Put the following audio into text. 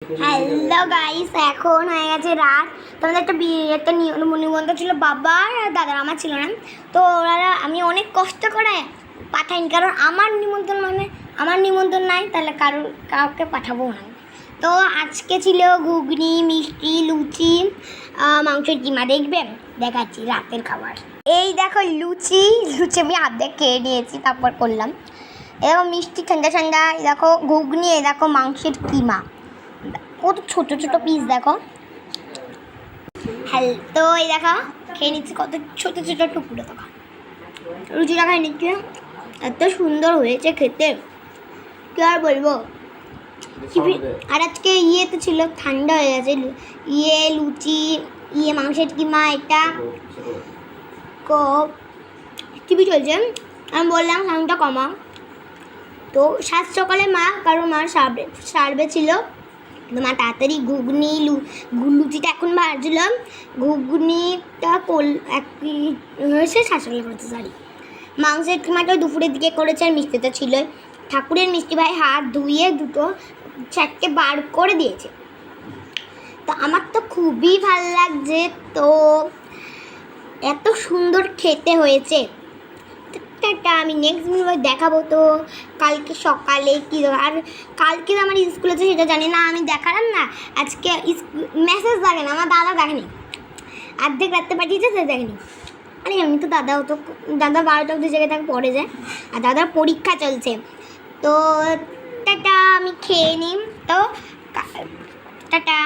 Hello guys, এখন হয়ে গেছে রাত। তোমাদের একটা নিমন্ত্রণ ছিল বাবার আর দাদার, আমার ছিল না। তো ওরা আমি অনেক কষ্ট করে পাঠাইনি, কারণ আমার নিমন্ত্রণ নাই, তাহলে কাউকে পাঠাবো না। তো আজকে ছিল ঘুগনি, মিষ্টি, লুচি, মাংসের কিমা। দেখাচ্ছি রাতের খাবার। এই দেখো লুচি আমি আর্ধেক খেয়ে নিয়েছি, তারপর করলাম। এরকম মিষ্টি ঠান্ডা ঠান্ডা, দেখো ঘুগনি, এই দেখো মাংসের কিমা, কত ছোট ছোট পিস দেখো। হ্যাঁ, তো এই দেখো খেয়ে নিচ্ছি, কত ছোট ছোট টুকরো। দেখো লুচিটা খাই নিচ্ছি, এত সুন্দর হয়েছে খেতে, কি আর বলবো। আর আজকে ইয়েতে ছিল, ঠান্ডা হয়ে গেছে। লুচি, মাংসের কিমা, এটা টিভি চলছে, আমি বললাম সাউন্ডটা কমা। তো সাত সকালে কারণ মার সার্ভে ছিল, তো মা তাড়াতাড়ি লুচিটা এখন ভাজলাম, ঘুগনিটা হয়েছে শাশুড়ি করেছে, সরি। মাংসের কিমাটা দুপুরের দিকে করেছে, আর মিষ্টিটা ছিল ঠাকুরের মিষ্টি, ভাই হাত ধুয়ে দুটো চারটে বার করে দিয়েছে। তো আমার তো খুবই ভালো লাগছে, তো এত সুন্দর খেতে হয়েছে। আমি নেক্সট ভিডিও দেখাবো। তো কালকে সকালে কী, আর কালকে আমার স্কুল আছে সেটা জানি না, আমি দেখালাম না। আজকে মেসেজ দেখে না, আমার দাদা দেখেনি, অর্ধেক রাত্রে পাঠিয়েছে, সে দেখেনি। আরে আমি তো দাদা 12টা অব্দি জায়গায় তাকে পড়ে যায়, আর দাদার পরীক্ষা চলছে। তো টাটা, আমি খেয়ে নিই। তো টাটা।